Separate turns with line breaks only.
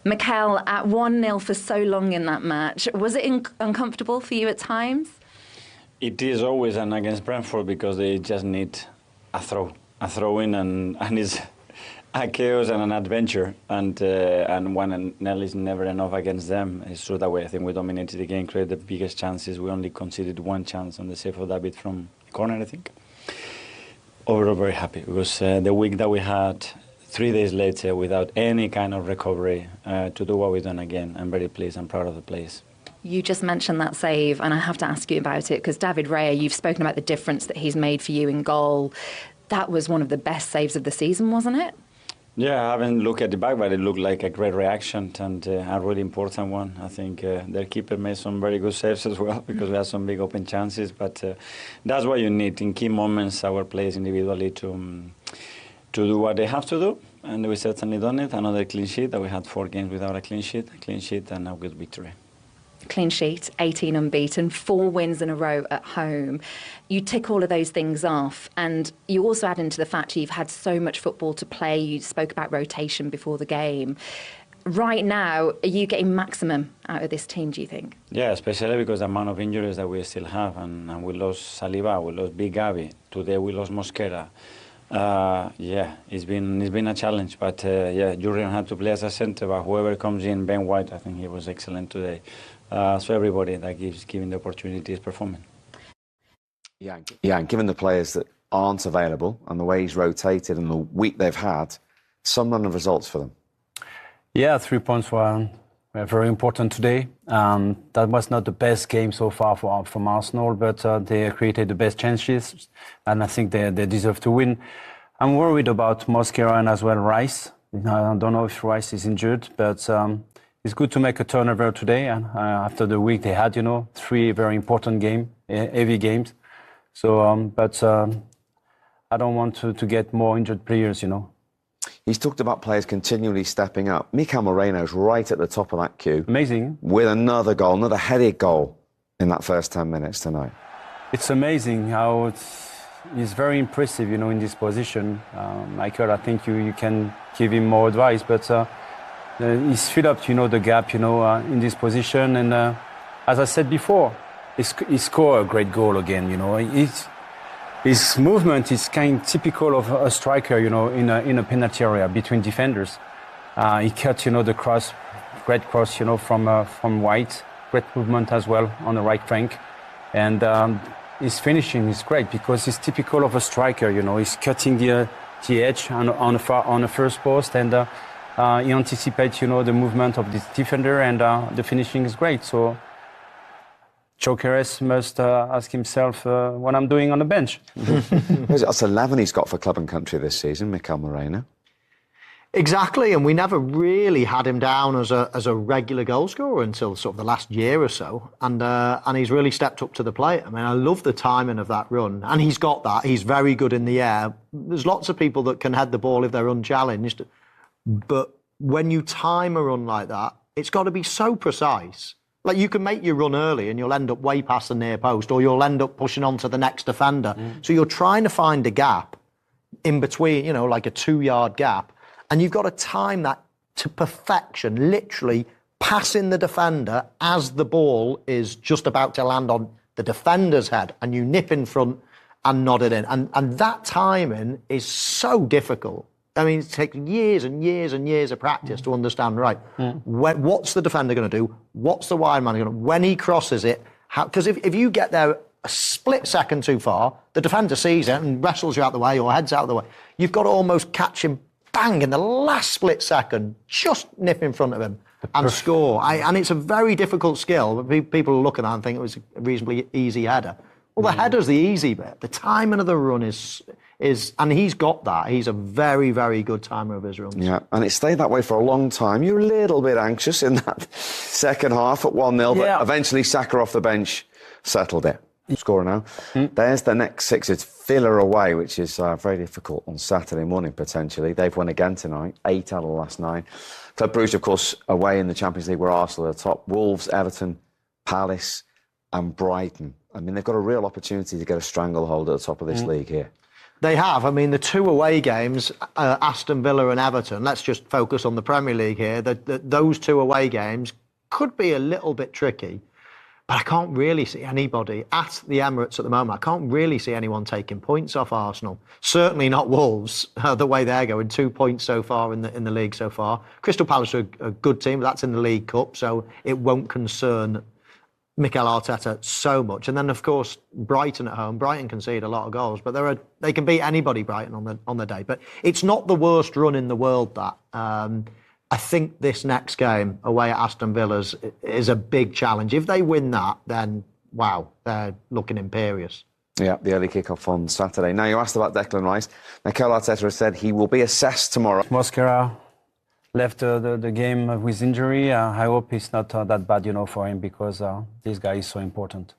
Mikel, at 1-0 for so long in that match, was it uncomfortable for you at times?
It is always, and against Brentford, because they just need a throw in, and it's a chaos and an adventure, and 1-0 is never enough against them. It's true that way. I think we dominated the game, created the biggest chances. We only conceded one chance on the save of David from the corner, I think. Overall, very happy, because the week that we had 3 days later without any kind of recovery to do what we've done again, I'm very pleased. I'm proud of the players.
You just mentioned that save, and I have to ask you about it, because David Raya, you've spoken about the difference that he's made for you in goal. That was one of the best saves of the season, wasn't it?
Yeah, I haven't looked at the back, but it looked like a great reaction and a really important one. I think their keeper made some very good saves as well, because we had some big open chances. But that's what you need in key moments, our players individually, to do what they have to do. And we certainly done it. Another clean sheet, that we had 4 games without a clean sheet and a good victory.
Clean sheet, 18 unbeaten, 4 wins in a row at home. You tick all of those things off, and you also add into the fact you've had so much football to play. You spoke about rotation before the game. Right now, are you getting maximum out of this team, do you think?
Yeah, especially because the amount of injuries that we still have, and we lost Saliba, we lost Big Gavi, today we lost Mosquera. Yeah, it's been a challenge, but yeah, Jurgen had to play as a centre, but whoever comes in, Ben White, I think he was excellent today. So everybody that giving the opportunity is performing.
Yeah, and given the players that aren't available and the way he's rotated and the week they've had, some run of results for them.
Yeah, 3 points were very important today. That was not the best game so far from Arsenal, but they created the best chances, and I think they deserve to win. I'm worried about Mosquera and as well Rice. I don't know if Rice is injured, but it's good to make a turnover today, and after the week they had, 3 very important heavy games. So, but I don't want to get more injured players,
He's talked about players continually stepping up. Mikel Moreno's right at the top of that queue.
Amazing.
With another goal, another headed goal in that first 10 minutes tonight.
It's amazing how he's very impressive, in this position. Michael, I think you can give him more advice, but he's filled up, the gap, in this position. And as I said before, he scored a great goal again, His movement is kind of typical of a striker, in a penalty area between defenders. He cut, the cross, great cross, from White. Great movement as well on the right flank. And his finishing is great because he's typical of a striker, He's cutting the edge on the first post, and he anticipates, the movement of this defender, and the finishing is great. So Chokeres must ask himself what I'm doing on the bench.
That's 11 he's got for club and country this season, Mikel Moreno.
Exactly, and we never really had him down as a regular goalscorer until sort of the last year or so, and he's really stepped up to the plate. I mean, I love the timing of that run, and he's got that. He's very good in the air. There's lots of people that can head the ball if they're unchallenged, but when you time a run like that, it's got to be so precise. Like, you can make your run early and you'll end up way past the near post, or you'll end up pushing on to the next defender. So you're trying to find a gap in between, like a 2-yard gap, and you've got to time that to perfection, literally passing the defender as the ball is just about to land on the defender's head, and you nip in front and nod it in. And that timing is so difficult. I mean, it takes years and years and years of practice to understand, right, what's the defender going to do? What's the wide man going to do? When he crosses it, because if you get there a split second too far, the defender sees it and wrestles you out the way or heads out of the way. You've got to almost catch him, bang, in the last split second, just nip in front of him and score. And it's a very difficult skill. People look at that and think it was a reasonably easy header. Well, the header's the easy bit. The timing of the run is, and he's got that. He's a very, very good timer of his runs.
Yeah, and it stayed that way for a long time. You're a little bit anxious in that second half at 1-0, but eventually Saka off the bench settled it. Score now. There's the next 6. It's Villa away, which is very difficult on Saturday morning, potentially. They've won again tonight, 8 out of the last 9. Club Brugge, of course, away in the Champions League, where Arsenal are the top. Wolves, Everton, Palace and Brighton. I mean, they've got a real opportunity to get a stranglehold at the top of this league here.
They have. I mean, the 2 away games, Aston Villa and Everton, let's just focus on the Premier League here, those 2 away games could be a little bit tricky. But I can't really see anybody at the Emirates at the moment. I can't really see anyone taking points off Arsenal. Certainly not Wolves, the way they're going. 2 points so far in the league so far. Crystal Palace are a good team, but that's in the League Cup, so it won't concern Mikel Arteta so much. And then, of course, Brighton at home. Brighton concede a lot of goals, but they can beat anybody, Brighton, on the day. But it's not the worst run in the world, that. I think this next game away at Aston Villa is a big challenge. If they win that, then, wow, they're looking imperious.
Yeah, the early kick-off on Saturday. Now, you asked about Declan Rice. Mikel Arteta has said he will be assessed tomorrow.
Mosquera left the game with injury. I hope it's not that bad, for him, because this guy is so important.